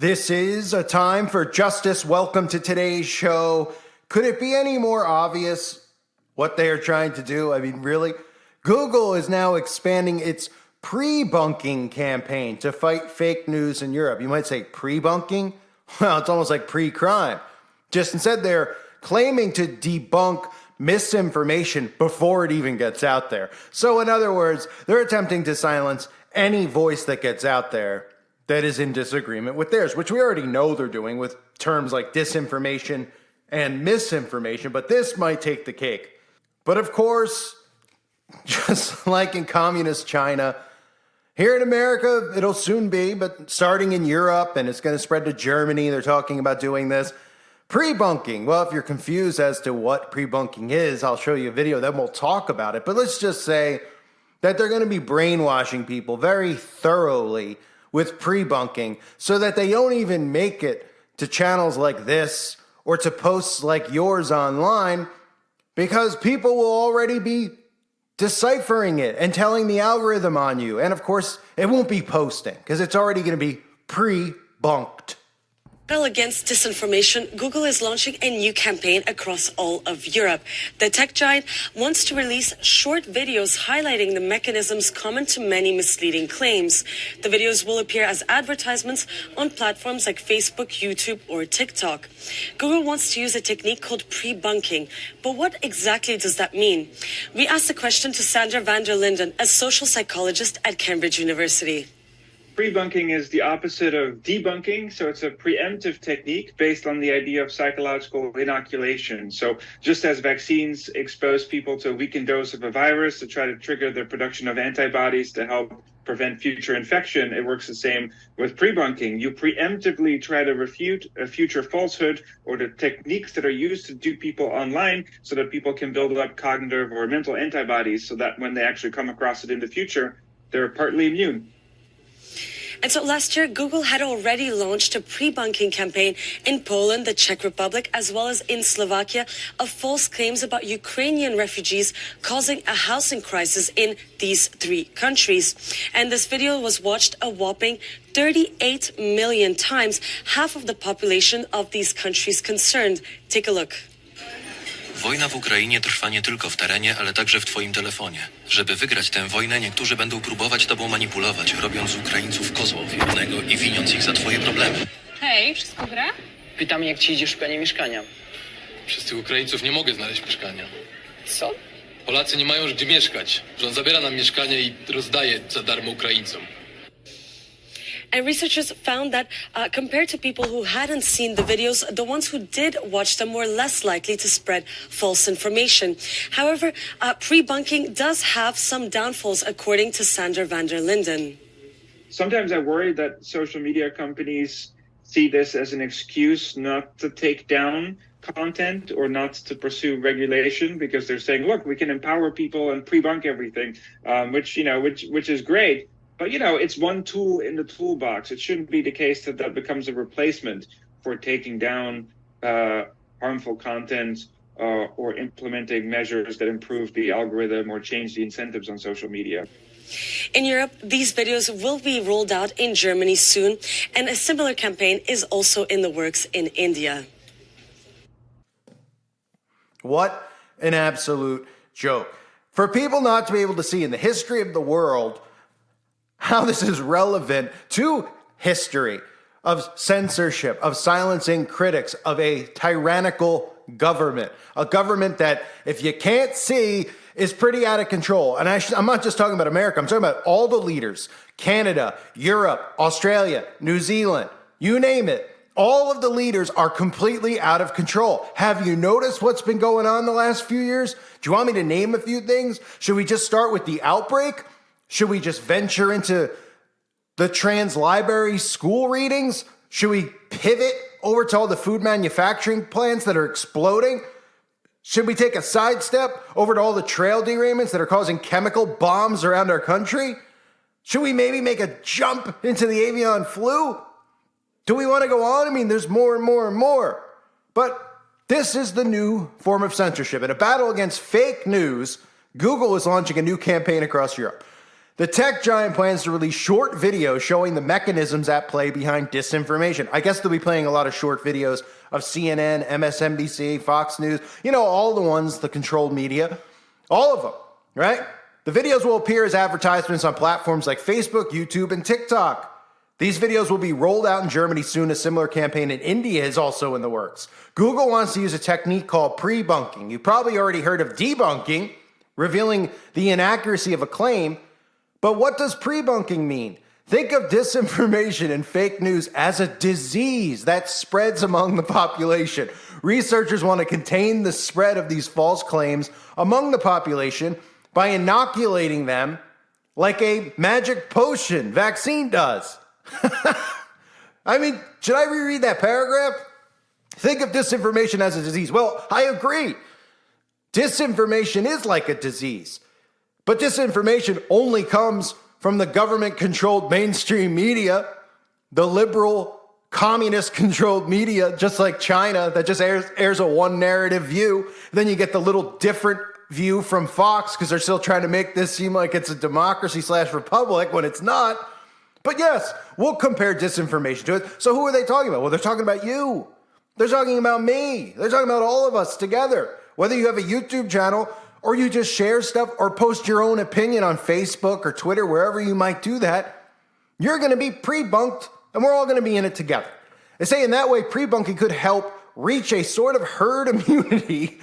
This is a time for justice. Welcome to today's show. Could it be any more obvious what they are trying to do? I mean, really? Google is now expanding its pre-bunking campaign to fight fake news in Europe. You might say pre-bunking? Well, it's almost like pre-crime. Just instead, they're claiming to debunk misinformation before it even gets out there. So in other words, they're attempting to silence any voice that gets out there that is in disagreement with theirs, which we already know they're doing with terms like disinformation and misinformation, but this might take the cake. But of course, just like in communist China, here in America, it'll soon be, but starting in Europe, and it's going to spread to Germany, they're talking about doing this. Pre-bunking. Well, if you're confused as to what pre-bunking is, I'll show you a video, then we'll talk about it. But let's just say that they're going to be brainwashing people very thoroughly with pre-bunking so that they don't even make it to channels like this or to posts like yours online because people will already be deciphering it and telling the algorithm on you. And of course, it won't be posting because it's already going to be pre-bunked. Against disinformation, Google is launching a new campaign across all of Europe. The tech giant wants to release short videos highlighting the mechanisms common to many misleading claims. The videos will appear as advertisements on platforms like Facebook, YouTube, or TikTok. Google wants to use a technique called pre-bunking. But what exactly does that mean? We asked the question to Sandra van der Linden, a social psychologist at Cambridge University. Pre-bunking is the opposite of debunking, so it's a preemptive technique based on the idea of psychological inoculation. So just as vaccines expose people to a weakened dose of a virus to try to trigger the production of antibodies to help prevent future infection, it works the same with pre-bunking. You preemptively try to refute a future falsehood or the techniques that are used to dupe people online so that people can build up cognitive or mental antibodies so that when they actually come across it in the future, they're partly immune. And so last year, Google had already launched a pre-bunking campaign in Poland, the Czech Republic, as well as in Slovakia, of false claims about Ukrainian refugees causing a housing crisis in these three countries. And this video was watched a whopping 38 million times, half of the population of these countries concerned. Take a look. Wojna w Ukrainie trwa nie tylko w terenie, ale także w twoim telefonie. Żeby wygrać tę wojnę, niektórzy będą próbować tobą manipulować, robiąc z Ukraińców kozła ofiarnego i winiąc ich za twoje problemy. Hej, wszystko gra? Pytam, jak ci idzie szukanie mieszkania. Przez tych Ukraińców nie mogę znaleźć mieszkania. Co? Polacy nie mają już gdzie mieszkać. Rząd zabiera nam mieszkania i rozdaje za darmo Ukraińcom. And researchers found that compared to people who hadn't seen the videos, the ones who did watch them were less likely to spread false information. However, pre-bunking does have some downfalls, according to Sandra van der Linden. Sometimes I worry that social media companies see this as an excuse not to take down content or not to pursue regulation because they're saying, look, we can empower people and pre-bunk everything, which is great. But, it's one tool in the toolbox. It shouldn't be the case that that becomes a replacement for taking down harmful content or implementing measures that improve the algorithm or change the incentives on social media. In Europe, these videos will be rolled out in Germany soon, and a similar campaign is also in the works in India. What an absolute joke. For people not to be able to see in the history of the world how this is relevant to history of censorship, of silencing critics, of a tyrannical government, a government that, if you can't see, is pretty out of control. And I'm not just talking about America, I'm talking about all the leaders, Canada, Europe, Australia, New Zealand, you name it. All of the leaders are completely out of control. Have you noticed what's been going on the last few years? Do you want me to name a few things? Should we just start with the outbreak? Should we just venture into the trans-library school readings? Should we pivot over to all the food manufacturing plants that are exploding? Should we take a sidestep over to all the trail derailments that are causing chemical bombs around our country? Should we maybe make a jump into the avian flu? Do we want to go on? I mean, there's more and more and more. But this is the new form of censorship. In a battle against fake news, Google is launching a new campaign across Europe. The tech giant plans to release short videos showing the mechanisms at play behind disinformation. I guess they'll be playing a lot of short videos of CNN, MSNBC, Fox News, all the ones, the controlled media, all of them, right? The videos will appear as advertisements on platforms like Facebook, YouTube, and TikTok. These videos will be rolled out in Germany soon. A similar campaign in India is also in the works. Google wants to use a technique called pre-bunking. You've probably already heard of debunking, revealing the inaccuracy of a claim. But what does pre-bunking mean? Think of disinformation and fake news as a disease that spreads among the population. Researchers want to contain the spread of these false claims among the population by inoculating them like a magic potion vaccine does. I mean, should I reread that paragraph? Think of disinformation as a disease. Well, I agree. Disinformation is like a disease. But disinformation only comes from the government-controlled mainstream media, the liberal, communist-controlled media, just like China, that just airs a one-narrative view. Then you get the little different view from Fox because they're still trying to make this seem like it's a democracy/republic when it's not. But yes, we'll compare disinformation to it. So who are they talking about? Well, they're talking about you. They're talking about me. They're talking about all of us together. Whether you have a YouTube channel or you just share stuff or post your own opinion on Facebook or Twitter, wherever you might do that, you're going to be pre-bunked and we're all going to be in it together. They say in that way, pre-bunking could help reach a sort of herd immunity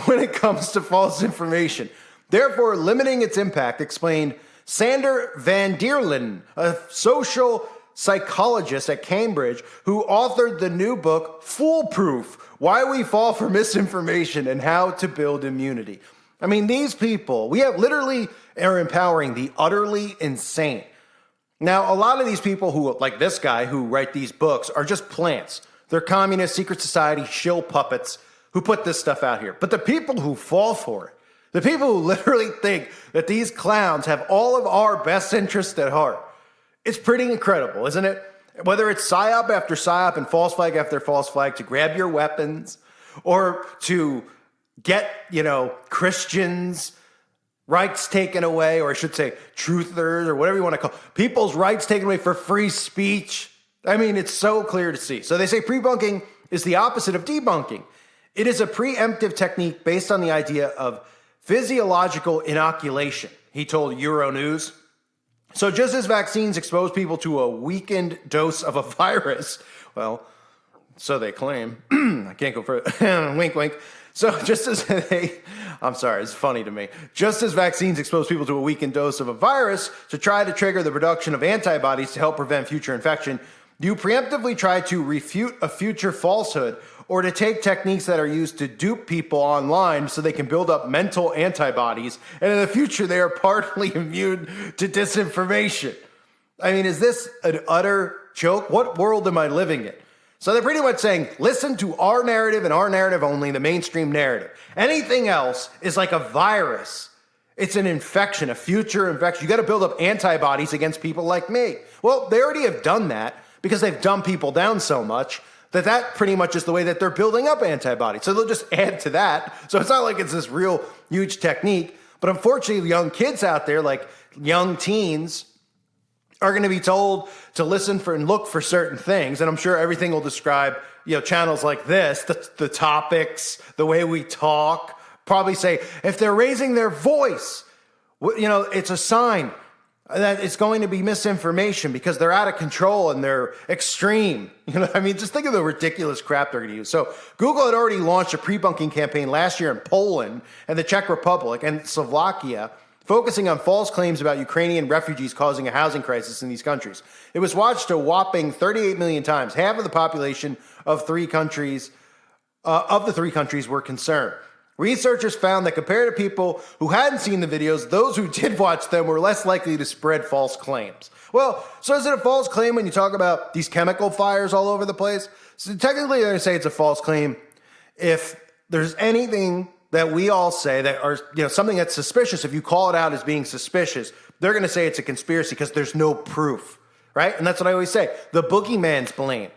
when it comes to false information, therefore limiting its impact, explained Sander van Dierlen, a social psychologist at Cambridge who authored the new book, Foolproof: Why We Fall for Misinformation and How to Build Immunity. I mean, these people, we have literally are empowering the utterly insane. Now, a lot of these people who, like this guy who write these books, are just plants. They're communist, secret society, shill puppets who put this stuff out here. But the people who fall for it, the people who literally think that these clowns have all of our best interests at heart, it's pretty incredible, isn't it? Whether it's psyop after psyop and false flag after false flag to grab your weapons or to get, Christians' rights taken away, or I should say truthers or whatever you want to call it, people's rights taken away for free speech. I mean, it's so clear to see. So they say pre-bunking is the opposite of debunking. It is a preemptive technique based on the idea of physiological inoculation, he told Euronews. So just as vaccines expose people to a weakened dose of a virus, well, so they claim. I can't go further. Wink, wink. So I'm sorry, it's funny to me. Just as vaccines expose people to a weakened dose of a virus to try to trigger the production of antibodies to help prevent future infection, you preemptively try to refute a future falsehood or to take techniques that are used to dupe people online so they can build up mental antibodies, and in the future they are partly immune to disinformation. I mean, is this an utter joke? What world am I living in? So they're pretty much saying, listen to our narrative and our narrative only, the mainstream narrative. Anything else is like a virus. It's an infection, a future infection. You got to build up antibodies against people like me. Well, they already have done that because they've dumbed people down so much that pretty much is the way that they're building up antibodies. So they'll just add to that. So it's not like it's this real huge technique. But unfortunately, young kids out there, like young teens, are going to be told to listen for and look for certain things. And I'm sure everything will describe, channels like this, the topics, the way we talk, probably say, if they're raising their voice, it's a sign that it's going to be misinformation because they're out of control and they're extreme. Just think of the ridiculous crap they're going to use. So Google had already launched a pre-bunking campaign last year in Poland and the Czech Republic and Slovakia, focusing on false claims about Ukrainian refugees causing a housing crisis in these countries. It was watched a whopping 38 million times. Half of the population of the three countries were concerned. Researchers found that compared to people who hadn't seen the videos, those who did watch them were less likely to spread false claims. Well, so is it a false claim when you talk about these chemical fires all over the place? So technically, they're going to say it's a false claim if there's anything that we all say that are, something that's suspicious. If you call it out as being suspicious, they're going to say it's a conspiracy because there's no proof, right? And that's what I always say. The boogeyman's blamed.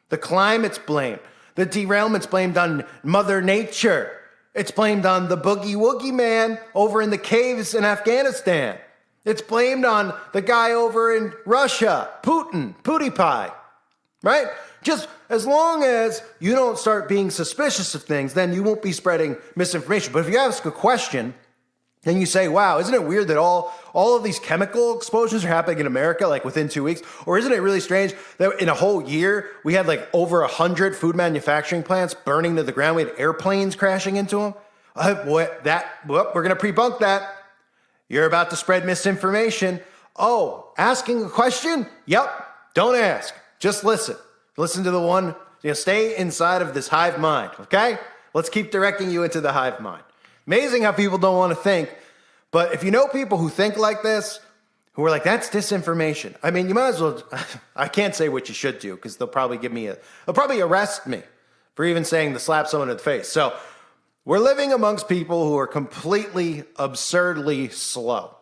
The climate's blamed. The derailment's blamed on Mother Nature. It's blamed on the boogie woogie man over in the caves in Afghanistan. It's blamed on the guy over in Russia, Putin, Pootie Pie, right? Just as long as you don't start being suspicious of things, then you won't be spreading misinformation. But if you ask a question and you say, wow, isn't it weird that all of these chemical explosions are happening in America like within 2 weeks? Or isn't it really strange that in a whole year we had like over 100 food manufacturing plants burning to the ground? We had airplanes crashing into them. We're going to pre-bunk that. You're about to spread misinformation. Oh, asking a question? Yep. Don't ask. Just listen. Listen to the one. Stay inside of this hive mind, okay? Let's keep directing you into the hive mind. Amazing how people don't want to think. But if you know people who think like this, who are like, that's disinformation. I mean, you might as well, I can't say what you should do because they'll probably they'll probably arrest me for even saying to slap someone in the face. So we're living amongst people who are completely absurdly slow.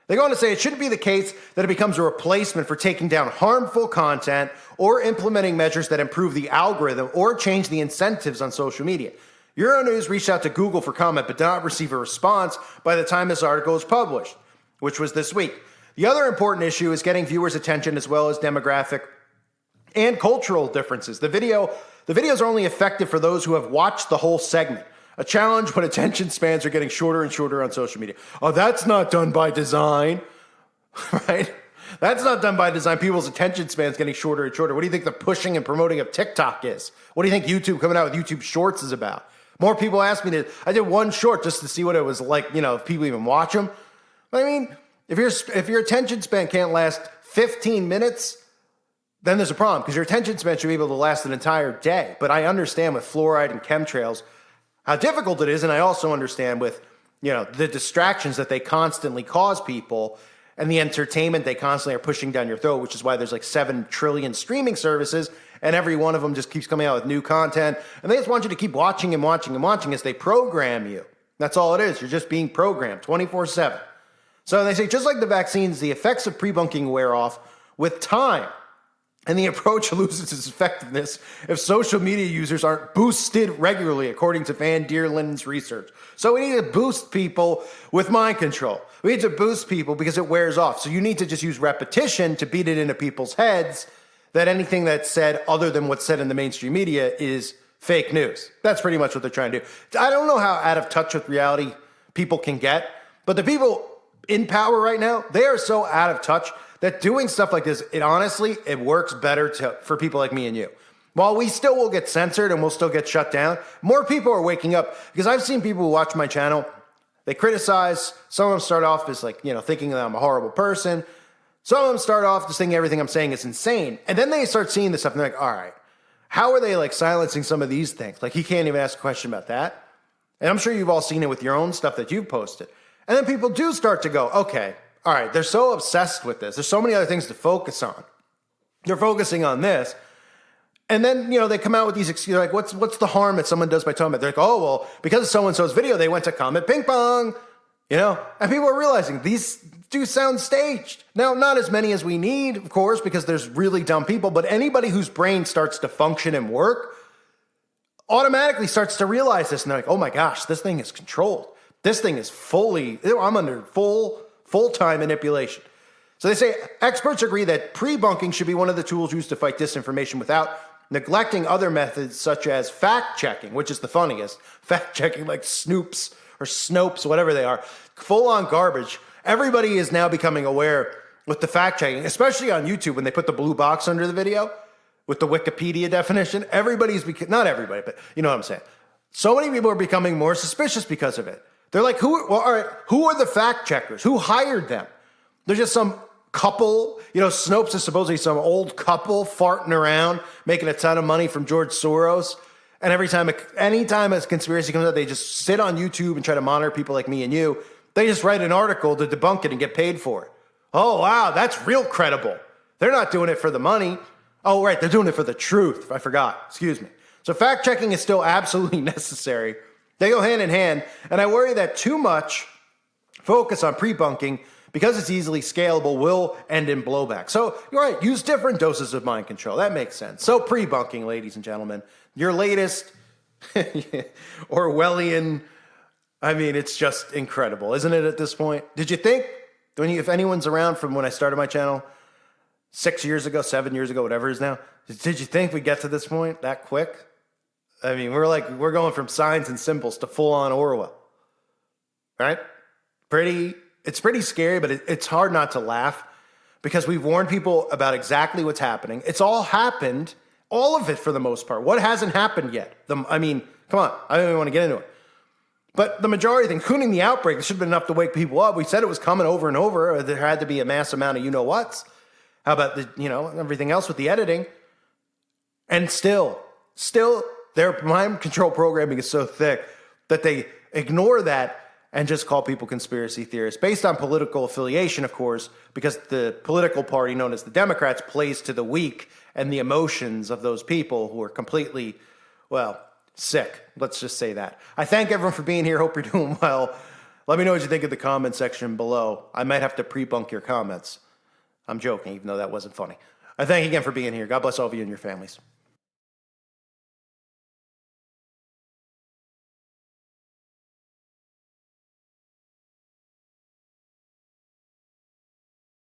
They go on to say it shouldn't be the case that it becomes a replacement for taking down harmful content or implementing measures that improve the algorithm or change the incentives on social media. Euronews reached out to Google for comment but did not receive a response by the time this article was published, which was this week. The other important issue is getting viewers' attention as well as demographic and cultural differences. The videos are only effective for those who have watched the whole segment. A challenge when attention spans are getting shorter and shorter on social media. Oh, that's not done by design, right? That's not done by design. People's attention spans getting shorter and shorter. What do you think the pushing and promoting of TikTok is? What do you think YouTube coming out with YouTube Shorts is about? More people ask me to. I did one short just to see what it was like, if people even watch them. I mean, if your attention span can't last 15 minutes, then there's a problem because your attention span should be able to last an entire day. But I understand with fluoride and chemtrails how difficult it is, and I also understand with, the distractions that they constantly cause people and the entertainment they constantly are pushing down your throat, which is why there's like 7 trillion streaming services, and every one of them just keeps coming out with new content, and they just want you to keep watching and watching and watching as they program you. That's all it is. You're just being programmed 24/7. So they say, just like the vaccines, the effects of pre-bunking wear off with time. And the approach loses its effectiveness if social media users aren't boosted regularly, according to Van der Linden's research. So we need to boost people with mind control. We need to boost people because it wears off. So you need to just use repetition to beat it into people's heads that anything that's said other than what's said in the mainstream media is fake news. That's pretty much what they're trying to do. I don't know how out of touch with reality people can get, but the people in power right now, they are so out of touch that doing stuff like this, it works better for people like me and you. While we still will get censored and we'll still get shut down, more people are waking up because I've seen people who watch my channel, they criticize. Some of them start off as thinking that I'm a horrible person. Some of them start off just thinking everything I'm saying is insane. And then they start seeing this stuff and they're like, all right, how are they silencing some of these things? He can't even ask a question about that. And I'm sure you've all seen it with your own stuff that you've posted. And then people do start to go, okay, all right, they're so obsessed with this. There's so many other things to focus on. They're focusing on this. And then, they come out with these excuses like, what's the harm that someone does by talking about it? They're like, oh, well, because of so-and-so's video, they went to comment ping pong, and people are realizing these do sound staged. Now, not as many as we need, of course, because there's really dumb people, but anybody whose brain starts to function and work automatically starts to realize this. And they're like, oh my gosh, this thing is controlled. This thing is I'm under full-time manipulation. So they say experts agree that pre-bunking should be one of the tools used to fight disinformation without neglecting other methods such as fact-checking, which is the funniest. Fact-checking like Snoops or Snopes, whatever they are. Full-on garbage. Everybody is now becoming aware with the fact-checking, especially on YouTube when they put the blue box under the video with the Wikipedia definition. Not everybody, but you know what I'm saying. So many people are becoming more suspicious because of it. They're like, who are the fact checkers? Who hired them? They're just some couple, Snopes is supposedly some old couple farting around, making a ton of money from George Soros. And anytime a conspiracy comes out, they just sit on YouTube and try to monitor people like me and you. They just write an article to debunk it and get paid for it. Oh, wow, that's real credible. They're not doing it for the money. Oh, right, they're doing it for the truth. I forgot. Excuse me. So fact checking is still absolutely necessary. They go hand in hand, and I worry that too much focus on pre-bunking, because it's easily scalable, will end in blowback. So you're right, use different doses of mind control. That makes sense. So pre-bunking, ladies and gentlemen, your latest Orwellian, it's just incredible, isn't it, at this point? Did you think if anyone's around from when I started my channel 6 years ago, 7 years ago, whatever it is now, did you think we'd get to this point that quick? I mean, we're going from signs and symbols to full on Orwell, right? It's pretty scary, but it's hard not to laugh because we've warned people about exactly what's happening. It's all happened, all of it for the most part. What hasn't happened yet? I mean, come on, I don't even want to get into it. But the majority thing, including the outbreak, it should have been enough to wake people up. We said it was coming over and over. There had to be a mass amount of you-know-whats. How about everything else with the editing? And still, their mind control programming is so thick that they ignore that and just call people conspiracy theorists based on political affiliation, of course, because the political party known as the Democrats plays to the weak and the emotions of those people who are completely, sick. Let's just say that. I thank everyone for being here. Hope you're doing well. Let me know what you think in the comment section below. I might have to pre-bunk your comments. I'm joking, even though that wasn't funny. I thank you again for being here. God bless all of you and your families.